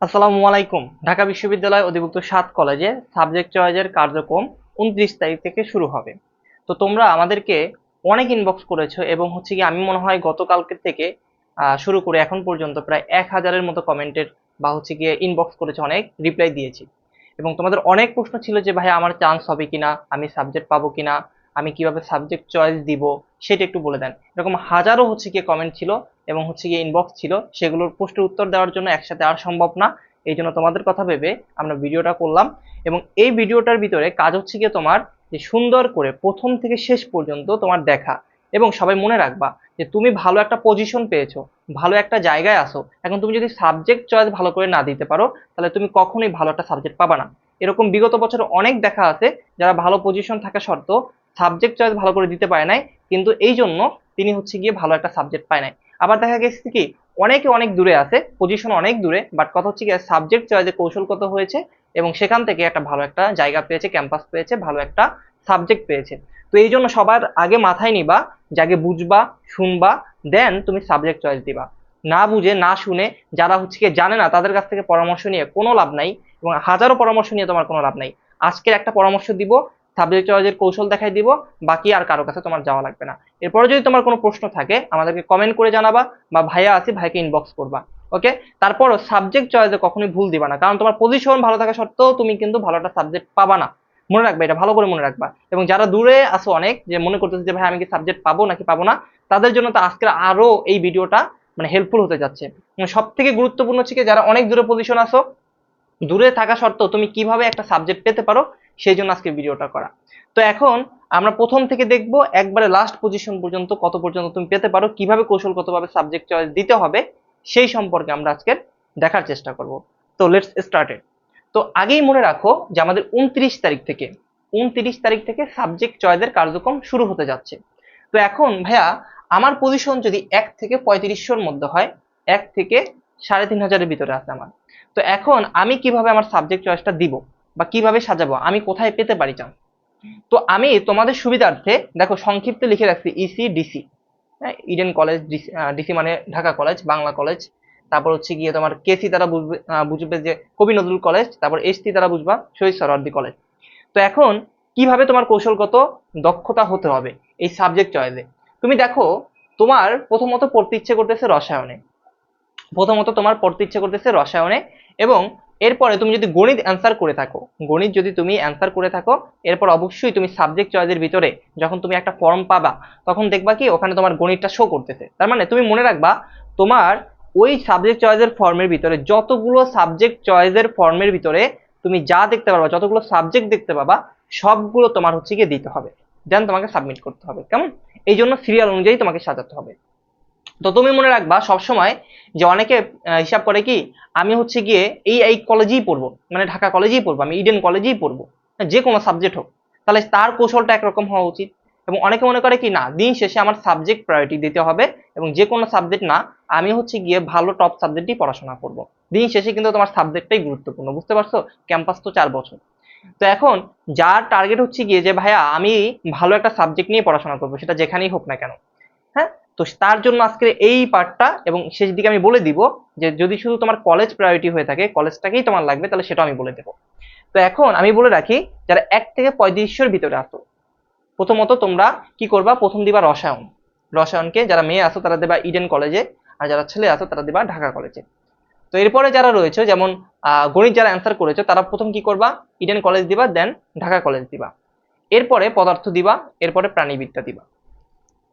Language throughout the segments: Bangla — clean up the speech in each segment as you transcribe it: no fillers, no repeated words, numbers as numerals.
আসসালামু আলাইকুম। ঢাকা বিশ্ববিদ্যালয় অধিভুক্ত ৭ কলেজে সাবজেক্ট চয়েসের কার্যক্রম ২৯ তারিখ থেকে শুরু হবে। তো তোমরা আমাদেরকে অনেক ইনবক্স করেছো এবং হচ্ছে গিয়ে আমি মনে হয় গতকালকে থেকে শুরু করে এখন পর্যন্ত প্রায় ১,০০০ এর মতো কমেন্টের বা হচ্ছে গিয়ে ইনবক্স করেছো, অনেক রিপ্লাই দিয়েছি। এবং তোমাদের অনেক প্রশ্ন ছিল যে ভাই আমার চান্স হবে কিনা, আমি সাবজেক্ট পাবো কিনা, আমি কিভাবে সাবজেক্ট চয়েস দিব সেটা একটু বলে দেন। এরকম হাজারো হচ্ছে গিয়ে কমেন্ট ছিল এবং হচ্ছে গিয়ে ইনবক্স ছিল, সেগুলোর প্রশ্নের উত্তর দেওয়ার জন্য একসাথে আর সম্ভব না। এই জন্য তোমাদের কথা ভেবে আমরা ভিডিওটা করলাম। এবং এই ভিডিওটার ভিতরে কাজ হচ্ছে গিয়ে তোমার যে সুন্দর করে প্রথম থেকে শেষ পর্যন্ত তোমার দেখা। এবং সবাই মনে রাখবা যে তুমি ভালো একটা পজিশন পেয়েছো, ভালো একটা জায়গায় আসো, এখন তুমি যদি সাবজেক্ট চয়েস ভালো করে না দিতে পারো তাহলে তুমি কখনোই ভালো একটা সাবজেক্ট পাবা না। এরকম বিগত বছরে অনেক দেখা আছে যারা ভালো পজিশন থাকা সত্ত্বেও সাবজেক্ট চয়েস ভালো করে দিতে পারে নাই, কিন্তু এই জন্য তিনি হচ্ছে গিয়ে ভালো একটা সাবজেক্ট পায় নাই। আবার দেখা গেছে কি অনেকে অনেক দূরে আছে, পজিশন অনেক দূরে, বাট কথা হচ্ছে গিয়ে সাবজেক্ট চয়েসে কৌশলগত হয়েছে এবং সেখান থেকে একটা ভালো একটা জায়গা পেয়েছে, ক্যাম্পাস পেয়েছে, ভালো একটা সাবজেক্ট পেয়েছে। তো এই জন্য সবার আগে মাথায় নিবা যে আগে বুঝবা, শুনবা, দেন তুমি সাবজেক্ট চয়েস দিবা। না বুঝে না শুনে যারা হচ্ছে গিয়ে জানে না তাদের কাছ থেকে পরামর্শ নিয়ে কোনো লাভ নাই, এবং হাজারো পরামর্শ নিয়ে তোমার কোনো লাভ নাই। আজকের একটা পরামর্শ দিব, সাবজেক্ট চয়েসের কৌশল দেখাই দিব, বাকি আর কারো কাছে তোমার যাওয়া লাগবে না। এরপরে যদি তোমার কোনো প্রশ্ন থাকে আমাদেরকে কমেন্ট করে জানাবা, বা ভাইয়া আছে ভাইকে ইনবক্স করবা। ওকে, তারপরও সাবজেক্ট চয়েসে কখনোই ভুল দিবা না, কারণ তোমার পজিশন ভালো থাকা সত্ত্বেও তুমি কিন্তু ভালো একটা সাবজেক্ট পাবা না। মনে রাখবে, এটা ভালো করে মনে রাখবা। এবং যারা দূরে আসো অনেক, যে মনে করতেছে যে ভাই আমি কি সাবজেক্ট পাবো নাকি পাবো না, তাদের জন্য তো আজকের আরো এই ভিডিওটা মানে হেল্পফুল হতে যাচ্ছে। সব থেকে গুরুত্বপূর্ণ হচ্ছে কি যারা অনেক দূরে পজিশন আসো, দূরে থাকা সত্ত্বেও তুমি কিভাবে একটা সাবজেক্ট পেতে পারো, সেই জন্য আজকে ভিডিওটা করা। তো এখন আমরা প্রথম থেকে দেখব একবারে লাস্ট পজিশন পর্যন্ত কত পর্যন্ত তুমি পেতে পারো, কিভাবে কৌশলগতভাবে সাবজেক্ট চয়েস দিতে হবে সেই সম্পর্কে আমরা আজকে দেখার চেষ্টা করব। তো লেটস স্টার্টেড। তো আগেই মনে রাখো যে আমাদের 29 তারিখ থেকে সাবজেক্ট চয়েসের কার্যক্রম শুরু হতে যাচ্ছে। তো এখন ভাইয়া আমার পজিশন যদি 1 থেকে 3500-র মধ্যে হয়, 1 থেকে 3500-এর ভিতরে আছে আমার, তো এখন আমি কিভাবে আমার সাবজেক্ট চয়েসটা দিব বা কিভাবে সাজাবো, আমি কোথায় পেতে পারি চান্স? তো আমি তোমাদের সুবিধার্থে দেখো সংক্ষিপ্তে লিখে রাখছি ইসি ডিসি। হ্যাঁ, ইডেন কলেজ, ডিসি, ডিসি মানে ঢাকা কলেজ, বাংলা কলেজ। তারপর হচ্ছে গিয়ে তোমার কেসি তারা বুঝবে, বুঝবে যে কবি নজরুল কলেজ। তারপর এসটি তারা বুঝবা শহীদ সরওয়ার্দী কলেজ। তো এখন কিভাবে তোমার কৌশলগত দক্ষতা হতে হবে এই সাবজেক্ট চয়েসে? তুমি দেখো, তোমার প্রথমত পড়তে ইচ্ছে করতেছে রসায়নে, এবং এরপরে তুমি যদি গণিত অ্যান্সার করে থাকো, এরপর অবশ্যই তুমি সাবজেক্ট চয়েসের ভিতরে যখন তুমি একটা ফর্ম পাবা তখন দেখবা কি ওখানে তোমার গণিতটা শো করতেছে। তার মানে তুমি মনে রাখবা তোমার ওই সাবজেক্ট চয়েসের ফর্মের ভিতরে যতগুলো সাবজেক্ট চয়েসের ফর্মের ভিতরে তুমি যা দেখতে পারবা, যতগুলো সাবজেক্ট দেখতে পাবা, সবগুলো তোমার হচ্ছে গিয়ে দিতে হবে, দেন তোমাকে সাবমিট করতে হবে। কেমন? এই জন্য সিরিয়াল অনুযায়ী তোমাকে সাজাতে হবে। তো তুমি মনে রাখবা সবসময় যে অনেকে হিসাব করে কি আমি হচ্ছে গিয়ে এই এই কলেজেই পড়বো, মানে ঢাকা কলেজেই পড়বো, আমি ইডেন কলেজেই পড়বো, যে কোনো সাবজেক্ট হোক, তাহলে তার কৌশলটা একরকম হওয়া উচিত। এবং অনেকে মনে করে কি না, দিন শেষে আমার সাবজেক্ট প্রায়োরিটি দিতে হবে এবং যে কোনো সাবজেক্ট না, আমি হচ্ছে গিয়ে ভালো টপ সাবজেক্টই পড়াশোনা করব। দিন শেষে কিন্তু তোমার সাবজেক্টটাই গুরুত্বপূর্ণ, বুঝতে পারছো? ক্যাম্পাস তো 4 বছর। তো এখন যার টার্গেট হচ্ছে গিয়ে যে ভাইয়া আমি ভালো একটা সাবজেক্ট নিয়ে পড়াশোনা করবো, সেটা যেখানেই হোক না কেন, হ্যাঁ, তো তার জন্য আজকে এই পার্টটা, এবং শেষ দিকে আমি বলে দিব যে যদি শুধু তোমার কলেজ প্রায়োরিটি হয়ে থাকে, কলেজটাকেই তোমার লাগবে, তাহলে সেটা আমি বলে দেবো। তো এখন আমি বলে রাখি যারা 1 থেকে 3500-র ভিতরে আসো, প্রথমত তোমরা কি করবা, প্রথম দিবা রসায়ন। রসায়নকে যারা মেয়ে আসো তারা দেবা ইডেন কলেজে, আর যারা ছেলে আসো তারা দেবা ঢাকা কলেজে। তো এরপরে যারা রয়েছে যেমন গণিত যারা অ্যান্সার করেছো তারা প্রথম কি করবা, ইডেন কলেজ দিবা, দেন ঢাকা কলেজ দিবা, এরপরে পদার্থ দিবা, এরপরে প্রাণীবিদ্যা দিবা।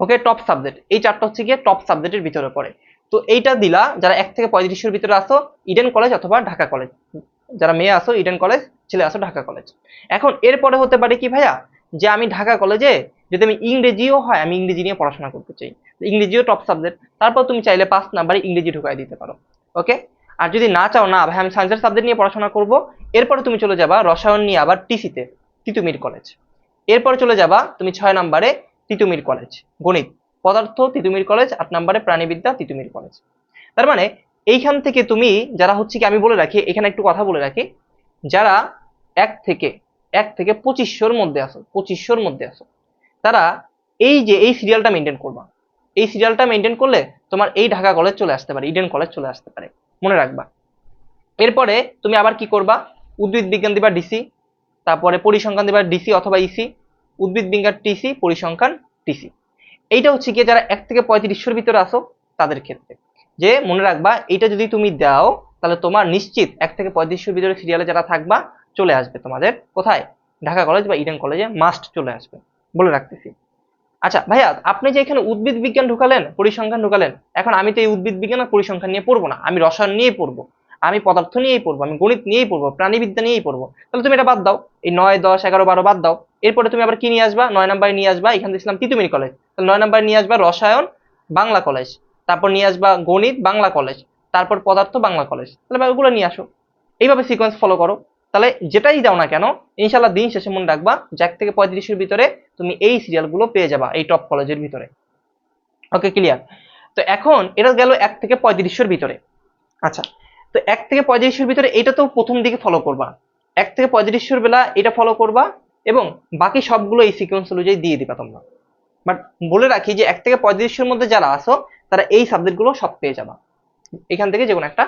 ওকে, টপ সাবজেক্ট এই চারটা হচ্ছে গিয়ে টপ সাবজেক্টের ভিতরে পড়ে। তো এইটা দিলা যারা 1 থেকে 3500-র ভিতরে আসো, ইডেন কলেজ অথবা ঢাকা কলেজ। যারা মেয়ে আসো ইডেন কলেজ, ছেলে আসো ঢাকা কলেজ। এখন এরপরে হতে পারে কি ভাইয়া, যে আমি ঢাকা কলেজে যদি আমি ইংরেজিও হয়, আমি ইংরেজি নিয়ে পড়াশোনা করতে চাই, ইংরেজিও টপ সাবজেক্ট, তারপর তুমি চাইলে 5 নাম্বারে ইংরেজি ঢুকাই দিতে পারো। ওকে, আর যদি না চাও না ভাই আমি সায়েন্সের সাবজেক্ট নিয়ে পড়াশোনা করব, এরপরে তুমি চলে যাবা রসায়ন নিয়ে আবার টিসিতে, তিতুমির কলেজ। এরপরে চলে যাবা তুমি 6 নাম্বারে তিতুমির কলেজ গণিত, পদার্থ তিতুমির কলেজ, 8 নাম্বারে প্রাণীবিদ্যা তিতুমির কলেজ। তার মানে এইখান থেকে তুমি যারা হচ্ছে কি, আমি বলে রাখি এখানে একটু কথা বলে রাখি, যারা এক থেকে 2500-র মধ্যে আসো, তারা এই যে এই সিরিয়ালটা মেনটেন করবা। এই সিরিয়ালটা মেনটেন করলে তোমার এই ঢাকা কলেজ চলে আসতে পারে, ইডেন কলেজ চলে আসতে পারে, মনে রাখবা। এরপরে তুমি আবার কি করবা, উদ্ভিদ বিজ্ঞান দিবা ডিসি, তারপরে পরিসংখ্যান দিবা ডিসি অথবা ইসি, উদ্ভিদ বিজ্ঞান টিসি, পরিসংখ্যান টিসি। এইটা হচ্ছে গিয়ে যারা 1 থেকে 3500 ভিতরে আসো তাদের ক্ষেত্রে। যে মনে রাখবা এটা যদি তুমি দাও তাহলে তোমার নিশ্চিত 1 থেকে 3500 ভিতরে সিরিয়ালে যারা থাকবা চলে আসবে তোমাদের কোথায়, ঢাকা কলেজ বা ইডেন কলেজে মাস্ট চলে আসবে, বলে রাখতেছি। আচ্ছা ভাইয়া, আপনি যে এখানে উদ্ভিদ বিজ্ঞান ঢুকালেন, পরিসংখ্যান ঢুকালেন, এখন আমি তো এই উদ্ভিদ বিজ্ঞান আর পরিসংখ্যান নিয়ে পড়বো না, আমি রসায়ন নিয়েই পড়বো, আমি পদার্থ নিয়েই পড়বো, আমি গণিত নিয়েই পড়বো, প্রাণীবিদ্যা নিয়েই পড়বো, তাহলে তুমি এটা বাদ দাও, এই 9, 10, 11, 12 বাদ দাও। এরপরে তুমি আবার কি নিয়ে আসবা, 9 নম্বরে নিয়ে আসবা, এখানে দেখলাম তিতুমির কলেজ, তাহলে 9 নম্বরে নিয়ে আসবা রসায়ন বাংলা কলেজ, তারপর নিয়ে আসবা গণিত বাংলা কলেজ, তারপর পদার্থ বাংলা কলেজ, তাহলে ওগুলো নিয়ে আসো। এইভাবে সিকোয়েন্স ফলো করো, তাহলে যেটাই দাও না কেন ইনশাল্লাহ দিন শেষে মনে রাখবা যে 1 থেকে 3500 ভিতরে তুমি এই সিরিয়ালগুলো পেয়ে যাবা এই টপ কলেজের ভিতরে। ওকে, ক্লিয়ার? তো এখন এটা গেল 1 থেকে 3500 ভিতরে। আচ্ছা, তো 1 থেকে 3500 ভিতরে এটা তো প্রথম দিকে ফলো করবা, 1 থেকে 3500 বেলা এটা ফলো করবা এবং বাকি সবগুলো এই সিকোয়েন্স অনুযায়ী দিয়ে দিবা তোমরা। বাট বলে রাখি যে 1 থেকে 3500 মধ্যে যারা আসো তারা এই সাবজেক্টগুলো সব পেয়ে যাবা, এখান থেকে যে কোনো একটা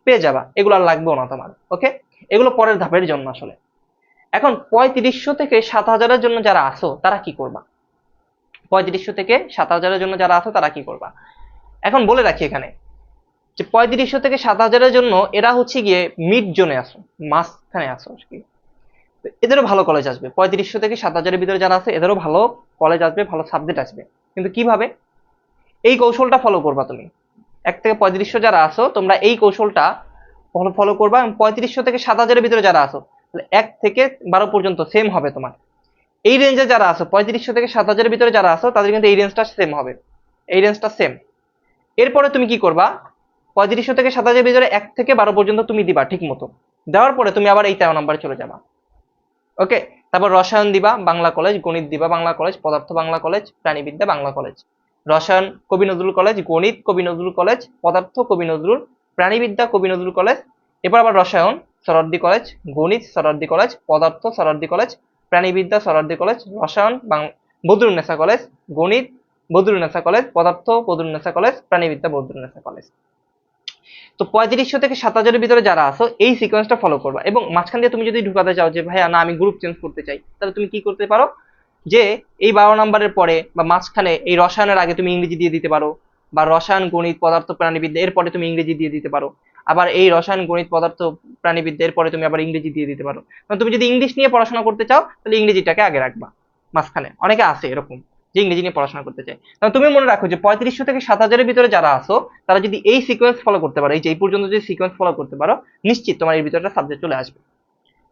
পেয়ে যাবা, এগুলো আর লাগবেও না তোমার। ওকে, এগুলো পরের ধাপের জন্য আসলে। এখন 3500 থেকে 7000-এর জন্য যারা আসো তারা কি করবা, 3500 থেকে 7000-এর জন্য যারা আসো তারা কি করবা। এখন বলে রাখি এখানে যে 3500 থেকে 7000-এর জন্য এরা হচ্ছে গিয়ে মিড জোনে আসো, মাঝখানে আসো আর কি। এদেরও ভালো কলেজ আসবে, 3500 থেকে 7000-এর ভিতরে যারা আছে এদেরও ভালো কলেজ আসবে, ভালো সাবজেক্ট আসবে। কিন্তু কিভাবে, এই কৌশলটা ফলো করবা তুমি। 1 থেকে 3500 যারা আসো তোমরা এই কৌশলটা ফলো করবা, এবং 3500 থেকে 7000-এর ভিতরে যারা আসো 1 থেকে 12 পর্যন্ত সেম হবে তোমার। এই রেঞ্জে যারা আসো 3500 থেকে 7000-এর ভিতরে যারা আসো তাদের কিন্তু এই রেঞ্জটা সেম হবে, এই রেঞ্জটা সেম। এরপরে তুমি কি করবা, 3500 থেকে 7000-এর ভিতরে 1 থেকে 12 পর্যন্ত তুমি দিবা ঠিক মতো, দেওয়ার পরে তুমি আবার এই 13 নম্বরে চলে যাবা। ওকে, তারপর রসায়ন দিবা বাংলা কলেজ, গণিত দিবা বাংলা কলেজ, পদার্থ বাংলা কলেজ, প্রাণীবিদ্যা বাংলা কলেজ। রসায়ন কবি নজরুল কলেজ, গণিত কবি নজরুল কলেজ, পদার্থ কবি নজরুল, প্রাণীবিদ্যা কবি নজরুল কলেজ। এরপর আবার রসায়ন সরোয়ার্দী কলেজ, গণিত সরোয়ার্দী কলেজ, পদার্থ সরোয়ার্দী কলেজ, প্রাণীবিদ্যা সরোয়ার্দী কলেজ, রসায়ন বদরুন্নেসা কলেজ, গণিত বদরুন্নেসা কলেজ, পদার্থ বদরুন্নেসা কলেজ, প্রাণীবিদ্যা বদরুন্নেসা কলেজ। তো 3500 থেকে 7000-এর ভিতরে যারা আসো এই সিকোয়েন্সটা ফলো করবা, এবং মাঝখান দিয়ে তুমি যদি ঢুকাতে চাও যে ভাইয়া না আমি গ্রুপ চেঞ্জ করতে চাই, তাহলে তুমি কি করতে পারো, যে এই 12 নম্বরের পরে বা মাঝখানে এই রসায়নের আগে তুমি ইংরেজি দিয়ে দিতে পারো, বা রসায়ন গণিত পদার্থ প্রাণীবিদ্যা এর পরে তুমি ইংরেজি দিয়ে দিতে পারো, আবার এই রসায়ন গণিত পদার্থ প্রাণীবিদ্যা এর পরে তুমি আবার ইংরেজি দিয়ে দিতে পারো। তুমি যদি ইংলিশ নিয়ে পড়াশোনা করতে চাও তাহলে ইংরেজিটাকে আগে রাখবা মাঝখানে, অনেকে আছে এরকম যে ইংরেজি নিয়ে পড়াশোনা করতে চায়। তাহলে তুমি মনে রাখো যে 3500 থেকে 7000-এর ভিতরে যারা আসো তারা যদি এই সিকোয়েন্স ফলো করতে পারো, এই যে এই পর্যন্ত যদি সিকোয়েন্স ফলো করতে পারো, নিশ্চিত তোমার এর ভিতরে একটা সাবজেক্ট চলে আসবে,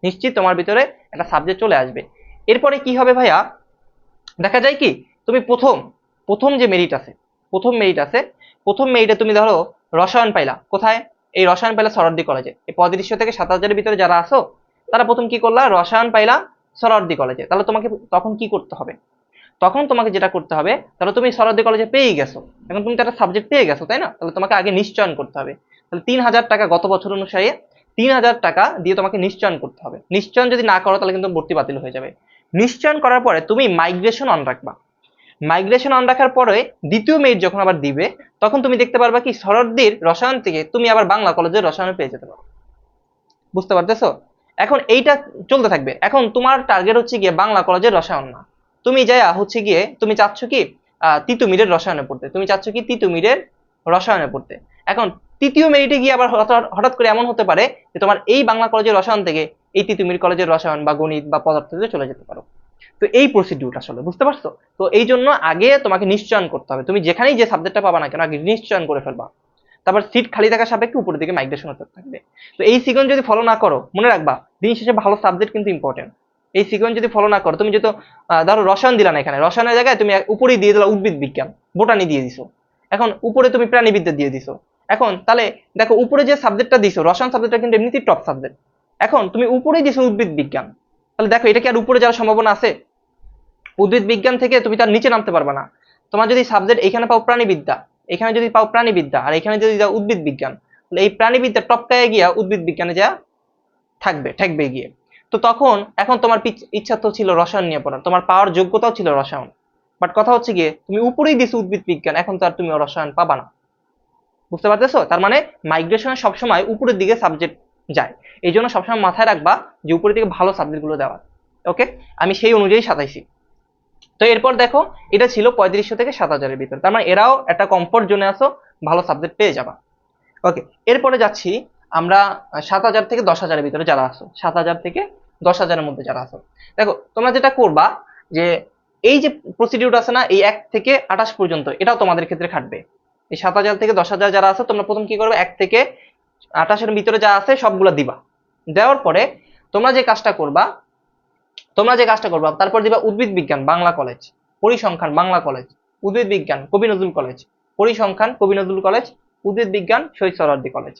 নিশ্চিত তোমার ভিতরে একটা সাবজেক্ট চলে আসবে। এরপরে কি হবে ভাইয়া, দেখা যায় কি তুমি প্রথম প্রথম যে মেরিট আছে, প্রথম মেরিটে তুমি ধরো রসায়ন পাইলা কোথায়, এই রসায়ন পাইলা সরোয়ার্দী কলেজে। এই 3500 থেকে 7000-এর ভিতরে যারা আসো তারা প্রথম কি করলা, রসায়ন পাইলা সরোয়ার্দী কলেজে। তাহলে তোমাকে তখন কি করতে হবে, তখন তোমাকে যেটা করতে হবে, তাহলে তুমি সরোয়ার্দী কলেজে পেয়েই গেছো, এখন তুমি তো একটা সাবজেক্ট পেয়ে গেছো তাই না, তাহলে তোমাকে আগে নিশ্চয়ন করতে হবে। তাহলে 3000 টাকা গত বছর অনুসারে 3000 টাকা দিয়ে তোমাকে নিশ্চয়ন করতে হবে। নিশ্চয়ন যদি না করো তাহলে কিন্তু ভর্তি বাতিল হয়ে যাবে। নিশ্চয়ন করার পরে তুমি মাইগ্রেশন অন রাখবা, মাইগ্রেশন অন রাখার পরে দ্বিতীয় মেরিট যখন আবার দিবে তখন তুমি দেখতে পারবা কি সরোয়ার্দীর রসায়ন থেকে তুমি আবার বাংলা কলেজের রসায়ন পেয়ে যেতে পারো। বুঝতে পারতেছো? এখন এইটা চলতে থাকবে। এখন তোমার টার্গেট হচ্ছে গিয়ে বাংলা কলেজের রসায়ন না, তুমি যাইয়া হচ্ছে গিয়ে তুমি চাচ্ছ কি তিতুমিরের রসায়নে পড়তে, তুমি চাচ্ছ কি তিতুমিরের রসায়নে পড়তে। এখন তৃতীয় মেরিটে গিয়ে আবার হঠাৎ করে এমন হতে পারে যে তোমার এই বাংলা কলেজের রসায়ন থেকে এই তিতুমির কলেজের রসায়ন বা গণিত বা পদার্থতে চলে যেতে পারো। তো এই প্রসিডিউর আসলে বুঝতে পারছো? তো এই জন্য আগে তোমাকে নিশ্চয়ন করতে হবে, তুমি যেখানেই যে সাবজেক্টটা পাবা না কেন আগে নিশ্চয়ন করে ফেলবা, তারপর সিট খালি থাকার সাপেক্ষে উপরের দিকে মাইগ্রেশন হতে থাকবে। তো এই সিকোয়েন্স যদি ফলো না করো, মনে রাখবা দিন শেষে ভালো সাবজেক্ট কিন্তু ইম্পর্টেন্ট। এই সিকোয়েন্স যদি ফলো না করো, তুমি যেহেতু ধরো রসায়ন দিলা না, এখানে রসায়নের জায়গায় তুমি উপরেই দিয়ে দিলা উদ্ভিদ বিজ্ঞান, বোটানি দিয়ে দিছো, এখন উপরে তুমি প্রাণীবিদ্যা দিয়ে দিছো। এখন তাহলে দেখো উপরে যে সাবজেক্টটা দিছো রসায়ন সাবজেক্টটা কিন্তু এমনিতেই টপ সাবজেক্ট, এখন তুমি উপরেই দিছো উদ্ভিদ বিজ্ঞান, তাহলে দেখো এটা কি আর উপরে যাওয়ার সম্ভাবনা আছে? উদ্ভিদ বিজ্ঞান থেকে তুমি তার নিচে নামতে পারবে না। তোমার যদি সাবজেক্ট এখানে পাও প্রাণীবিদ্যা, এখানে যদি পাও প্রাণীবিদ্যা, আর এখানে যদি যাও উদ্ভিদ বিজ্ঞান, তাহলে এই প্রাণীবিদ্যা টপকায় গিয়া উদ্ভিদ বিজ্ঞানে যা ঠেকবে গিয়ে। তো তখন এখন তোমার ইচ্ছা তো ছিল রসায়ন নিয়ে পড়ার, তোমার পাওয়ার যোগ্যতাও ছিল রসায়ন, বাট কথা হচ্ছে গিয়ে তুমি উপরেই দিছো উদ্ভিদ বিজ্ঞান, এখন তো আর তুমি রসায়ন পাবা না। বুঝতে পারতেছো? তার মানে মাইগ্রেশনে সবসময় উপরের দিকে সাবজেক্ট যায়। এই জন্য সবসময় মাথায় রাখবা যে উপরে থেকে ভালো সাবজেক্টগুলো দেওয়া। ওকে, আমি সেই অনুযায়ী সাজাইছি। তো এরপর দেখো, এটা ছিল 3500 থেকে 7000-এর ভিতরে, তার মানে এরাও একটা কমফোর্ট জোনে আসো, ভালো সাবজেক্ট পেয়ে যাবা। ওকে, এরপরে যাচ্ছি আমরা 7000 থেকে 10000-এর ভিতরে যারা আসো, 7000 থেকে 10000-এর মধ্যে যারা আসো, দেখো তোমরা যেটা করবা যে এই যে প্রসিডিউর আছে না, এই 1 থেকে 28 পর্যন্ত, এটাও তোমাদের ক্ষেত্রে খাটবে। এই 7000 থেকে 10000 যারা আছে, তোমরা প্রথম কি করবে, 1 থেকে 28-এর ভিতরে যা আছে সবগুলো দিবা। দেওয়ার পরে তোমরা যে কাজটা করবা, তারপর দিবা উদ্ভিদ বিজ্ঞান বাংলা কলেজ, পরিসংখ্যান বাংলা কলেজ, উদ্ভিদ বিজ্ঞান কবি নজরুল কলেজ, পরিসংখ্যান কবি নজরুল কলেজ, উদ্ভিদ বিজ্ঞান শহীদ সোহরাওয়ার্দী কলেজ,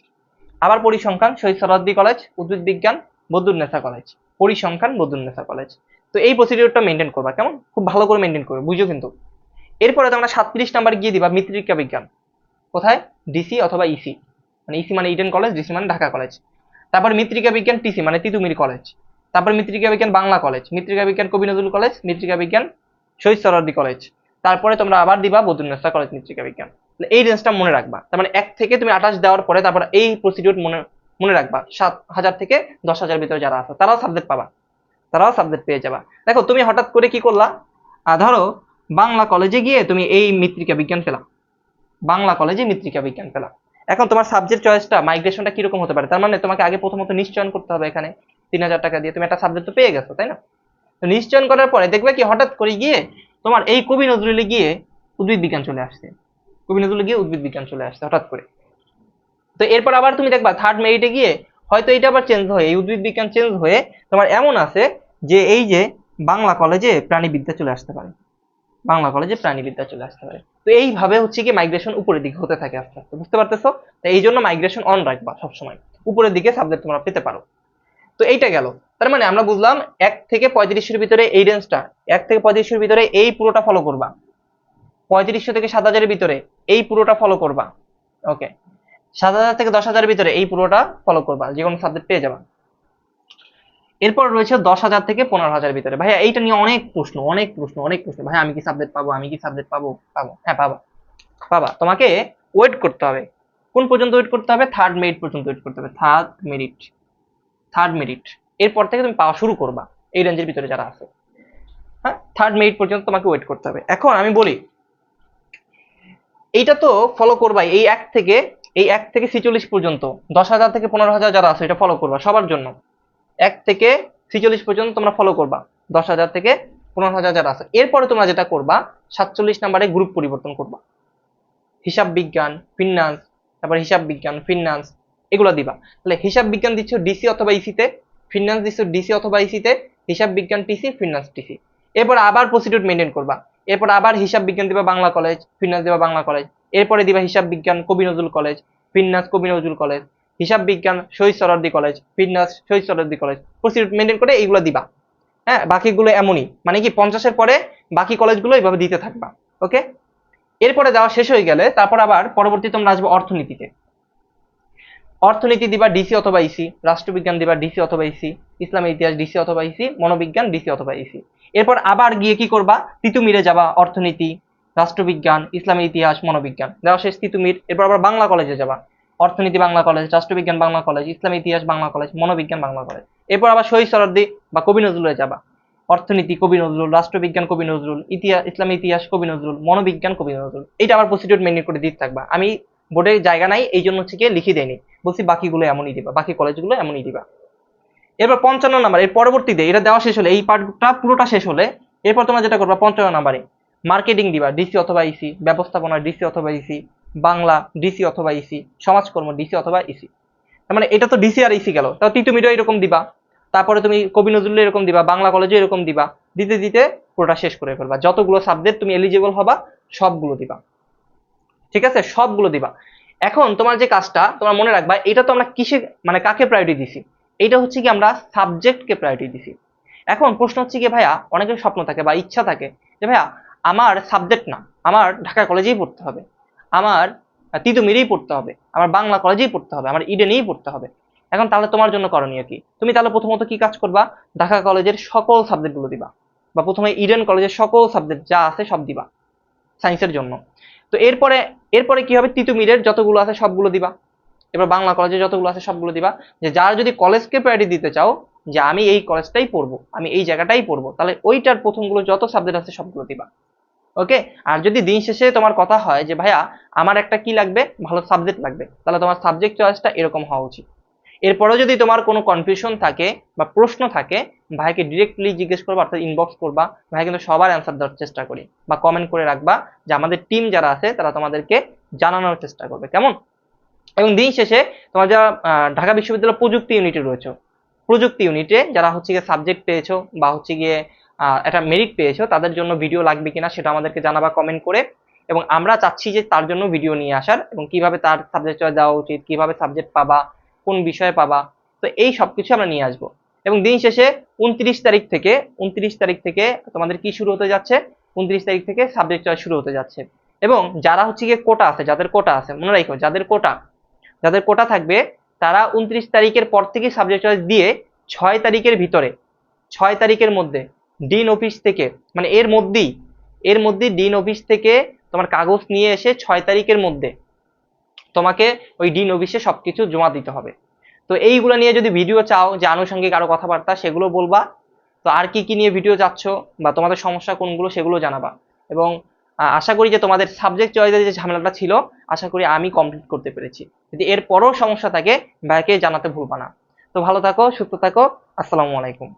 আবার পরিসংখ্যান শহীদ সোহরাওয়ার্দী কলেজ, উদ্ভিদ বিজ্ঞান বদরুন্নেসা কলেজ, পরিসংখ্যান বদরুন্নেসা কলেজ। তো এই প্রসিডিউরটা মেনটেন করবা, কেমন, খুব ভালো করে মেনটেন করবে, বুঝো কিন্তু। এরপরে তোমরা 37 নাম্বার গিয়ে দিবা মৃত্তিকা বিজ্ঞান, কোথায়, ডিসি অথবা ইসি, মানে ইসি মানে ইডেন কলেজ, ডিসি মানে ঢাকা কলেজ। তারপর মৃত্তিকা বিজ্ঞান টিসি মানে তিতুমির কলেজ। তারপর মৃত্তিকা বিজ্ঞান বাংলা কলেজ, মৃত্তিকা বিজ্ঞান কবি নজরুল কলেজ, মৃত্তিকা বিজ্ঞান শহীদ সোহরাওয়ার্দী কলেজ। তারপরে তোমরা আবার দিবা বদরুন্নেসা কলেজ মৃত্তিকা বিজ্ঞান। এই রেঞ্জটা মনে রাখবা, তার মানে 1 থেকে তুমি 28 দেওয়ার পরে তারপর এই প্রসিডিউর মনে রাখবা। 7000 থেকে 10000 ভিতরে যারা আছে তারাও সাবজেক্ট পাবা, তারাও সাবজেক্ট পেয়ে যাবা। দেখো তুমি হঠাৎ করে কি করলা, ধরো বাংলা কলেজে গিয়ে তুমি এই মৃত্তিকা বিজ্ঞান পেলা, বাংলা কলেজে মৃত্তিকা বিজ্ঞান পেলা। এখন তোমার সাবজেক্ট চয়েসটা, মাইগ্রেশনটা কিরকম হতে পারে, তার মানে তোমাকে আগে প্রথমত নিশ্চয়ন করতে হবে। এখানে 3000 টাকা দিয়ে তুমি একটা সাবজেক্ট তো পেয়ে গেছো, তাই না? তো নিশ্চয়ন করার পরে দেখবে কি হঠাৎ করে গিয়ে তোমার এই কবি নজরুলে গিয়ে উদ্ভিদ বিজ্ঞান চলে আসছে, কবি নজরুলে গিয়ে উদ্ভিদ বিজ্ঞান চলে আসছে হঠাৎ করে। তো এরপর আবার তুমি দেখবা থার্ড মেরিটে গিয়ে হয়তো এটা আবার চেঞ্জ হয়ে, এই উদ্ভিদ বিজ্ঞান চেঞ্জ হয়ে তোমার এমন আছে যে এই যে বাংলা কলেজে প্রাণীবিদ্যা চলে আসতে পারে, বাংলা কলেজে প্রাণীবিদ্যা চলে আসতে পারে। তো এইভাবে হচ্ছে কি মাইগ্রেশন উপরের দিকে হতে থাকে আস্তে আস্তে, বুঝতে পারতেছো? তো এই জন্য মাইগ্রেশন অন রাখবা সবসময়, উপরের দিকে সাবজেক্ট তোমরা পেতে পারো। তো এইটা গেল, তার মানে আমরা বুঝলাম 1 থেকে 3500-এর ভিতরে এই রেঞ্জটা, 1 থেকে 3500-এর ভিতরে এই পুরোটা ফলো করবা, 3500 থেকে 7000-এর ভিতরে এই পুরোটা ফলো করবা। ওকে, 7000 থেকে 10000-এর ভিতরে এই পুরোটা ফলো করবা, যে কোনো সাবজেক্ট পেয়ে যাবা। এরপর রয়েছে 10,000 থেকে 15,000-এর ভিতরে। ভাইয়া এইটা নিয়ে অনেক প্রশ্ন ভাইয়া, আমি কি সাবজেক্ট পাবো, পাবো, হ্যাঁ পাবা, তোমাকে ওয়েট করতে হবে। কোন পর্যন্ত ওয়েট করতে হবে? থার্ড মেরিট পর্যন্ত ওয়েট করতে হবে, থার্ড মেরিট। এরপর থেকে তুমি পাওয়া শুরু করবা এই রেঞ্জের ভিতরে যারা আছে। হ্যাঁ, থার্ড মেরিট পর্যন্ত তোমাকে ওয়েট করতে হবে। এখন আমি বলি, এইটা তো ফলো করবাই, এই 1 থেকে 46 পর্যন্ত, 10,000 থেকে 15,000 যারা আছে এটা ফলো করবা সবার জন্য। 1 থেকে 46 পর্যন্ত তোমরা ফলো করবা, 10,000 থেকে 15,000 যারা আছে। এরপরে তোমরা যেটা করবা, 47 নাম্বারে গ্রুপ পরিবর্তন করবা, হিসাব বিজ্ঞান, ফিন্যান্স, তারপর হিসাব বিজ্ঞান, ফিন্যান্স, এগুলো দিবা। তাহলে হিসাব বিজ্ঞান দিচ্ছ ডিসি অথবা ইসিতে, ফিন্যান্স দিচ্ছ ডিসি অথবা ইসিতে, হিসাব বিজ্ঞান টিসি, ফিন্যান্স টিসি। এরপর আবার প্রসিডিউর মেনটেন করবা, এরপর আবার হিসাব বিজ্ঞান দিবা বাংলা কলেজ, ফিন্যান্স দিবা বাংলা কলেজ, এরপরে দিবা হিসাব বিজ্ঞান কবি নজরুল কলেজ, ফিন্যান্স কবি নজরুল কলেজ, হিসাব বিজ্ঞান Shaheed Suhrawardy college, finance Shaheed Suhrawardy college, procedure maintain করে এইগুলো দিবা। হ্যাঁ, বাকিগুলো এমনই, মানে কি 50-এর পরে বাকি কলেজগুলো এইভাবে দিতে থাকবা। ওকে, এরপরে দেওয়া শেষ হয়ে গেলে তারপর আবার পরবর্তী তোমরা আসবে অর্থনীতিতে। অর্থনীতি দিবা ডিসি অথবা ইসি, রাষ্ট্রবিজ্ঞান দিবা ডিসি অথবা ইসি, ইসলামের ইতিহাস ডিসি অথবা ইসি, মনোবিজ্ঞান ডিসি অথবা ইসি। এরপর আবার গিয়ে কি করবা, তিতুমিরে যাবা, অর্থনীতি, রাষ্ট্রবিজ্ঞান, ইসলামের ইতিহাস, মনোবিজ্ঞান দেওয়া শেষ তিতুমির। এরপর আবার বাংলা কলেজে যাবা, অর্থনীতি বাংলা কলেজ, রাষ্ট্রবিজ্ঞান বাংলা কলেজ, ইসলামের ইতিহাস বাংলা কলেজ, মনোবিজ্ঞান বাংলা কলেজ। এরপর আবার শহীদ সোহরাওয়ার্দী বা কবি নজরুলে যাবা, অর্থনীতি কবি নজরুল, রাষ্ট্রবিজ্ঞান কবি নজরুল, ইতিহাস ইসলামী ইতিহাস কবি নজরুল, মনোবিজ্ঞান কবি নজরুল। এটা আবার প্রসিডিউর মেনটেন করে দিতে থাকবা। আমি বোর্ডে জায়গা নাই এই জন্য হচ্ছে গিয়ে লিখে দেয়নি, বলছি বাকিগুলো এমনই দিবা, বাকি কলেজগুলো এমনই দিবা। এরপর 55 নাম্বার, এর পরবর্তীতে এটা দেওয়া শেষ হলে, এই পার্টটা পুরোটা শেষ হলে এরপর তোমরা যেটা করবা 55 নাম্বারে মার্কেটিং দিবা ডিসি অথবা ইসি, ব্যবস্থাপনা ডিসি অথবা ইসি, বাংলা ডিসি অথবা ইসি, সমাজকর্ম ডিসি অথবা ইসি। তার মানে এটা তো ডিসি আর ইসি গেল, তাও তিতুমিরও এরকম দিবা, তারপরে তুমি কবি নজরুল এরকম দিবা, বাংলা কলেজে এরকম দিবা, দিতে দিতে পুরোটা শেষ করে ফেলবা। যতগুলো সাবজেক্ট তুমি এলিজিবল হবা সবগুলো দিবা, ঠিক আছে, সবগুলো দিবা। এখন তোমার যে কাজটা তোমার মনে রাখবা, এটা তো আমরা কিসে মানে কাকে প্রায়োরিটি দিছি, এটা হচ্ছে কি আমরা সাবজেক্টকে প্রায়োরিটি দিছি। এখন প্রশ্ন হচ্ছে কি ভাইয়া, অনেকের স্বপ্ন থাকে বা ইচ্ছা থাকে যে ভাইয়া আমার সাবজেক্ট না, আমার ঢাকা কলেজেই পড়তে হবে, আমার তিতুমিরেই পড়তে হবে, আমার বাংলা কলেজেই পড়তে হবে, আমার ইডেনেই পড়তে হবে। এখন তাহলে তোমার জন্য করণীয় কি? তুমি তাহলে প্রথমত কি কাজ করবা, ঢাকা কলেজের সকল সাবজেক্টগুলো দিবা, বা প্রথমে ইডেন কলেজের সকল সাবজেক্ট যা আছে সব দিবা সায়েন্সের জন্য। তো এরপরে কি হবে, তিতুমিরের যতগুলো আছে সবগুলো দিবা। এবার বাংলা কলেজে যতগুলো আছে সবগুলো দিবা। যে যার যদি কলেজকে প্রায়োরিটি দিতে চাও, যে আমি এই কলেজটাই পড়বো, আমি এই জায়গাটাই পড়বো, তাহলে ওইটার প্রথমগুলো যত সাবজেক্ট আছে সবগুলো দিবা। ওকে। আর যদি দিন শেষে তোমার কথা হয় যে ভাইয়া আমার একটা কি লাগবে, ভালো সাবজেক্ট লাগবে, তাহলে তোমার সাবজেক্ট চয়েসটা এরকম হওয়া উচিত। এরপরেও যদি তোমার কোনো কনফিউশন থাকে বা প্রশ্ন থাকে, ভাইকে ডিরেক্টলি জিজ্ঞেস করবা, অর্থাৎ ইনবক্স করবা। ভাই কিন্তু সবার অ্যান্সার দেওয়ার চেষ্টা করি, বা কমেন্ট করে রাখবা, যে আমাদের টিম যারা আছে তারা তোমাদেরকে জানানোর চেষ্টা করবে, কেমন? এবং দিন শেষে তোমার যারা ঢাকা বিশ্ববিদ্যালয় প্রযুক্তি ইউনিটে রয়েছে, প্রযুক্তি ইউনিটে যারা হচ্ছে গিয়ে সাবজেক্ট পেয়েছো বা হচ্ছে গিয়ে একটা মেরিট পেয়েছো, তাদের জন্য ভিডিও লাগবে কিনা সেটা আমাদেরকে জানাবা কমেন্ট করে। এবং আমরা চাচ্ছি যে তার জন্য ভিডিও নিয়ে আসার, এবং কিভাবে তার সাবজেক্ট চয়েস দেওয়া উচিত, কিভাবে সাবজেক্ট পাবা, কোন বিষয়ে পাবা, তো এই সব কিছু আমরা নিয়ে আসবো। এবং দিন শেষে 29 তারিখ থেকে তোমাদের কি শুরু হতে যাচ্ছে, 29 তারিখ থেকে সাবজেক্ট চয়েস শুরু হতে যাচ্ছে। এবং যারা হচ্ছে গিয়ে কোটা আছে, যাদের কোটা আছে, মনে রাখো যাদের কোটা থাকবে, তারা 29 তারিখের পর থেকে সাবজেক্ট চয়েস দিয়ে 6 তারিখের ভিতরে, 6 তারিখের মধ্যে ডিন অফিস থেকে, মানে এর মধ্যেই ডিন অফিস থেকে তোমার কাগজ নিয়ে এসে 6 তারিখের মধ্যে তোমাকে ওই ডিন অফিসে সবকিছু জমা দিতে হবে। তো এইগুলো নিয়ে যদি ভিডিও চাও, যে আনুষঙ্গিক আরো কথাবার্তা, সেগুলো বলবা। তো আর কি কি নিয়ে ভিডিও চাচ্ছ বা তোমাদের সমস্যা কোনগুলো সেগুলো জানাবা। এবং আশা করি যে তোমাদের সাবজেক্ট চয়েসের যে ঝামেলাটা ছিল, আশা করি আমি কমপ্লিট করতে পেরেছি। যদি এর পরেও সমস্যা থাকে ভাইকে জানাতে ভুলবা না। তো ভালো থাকো, সুস্থ থাকো। আসসালামু আলাইকুম।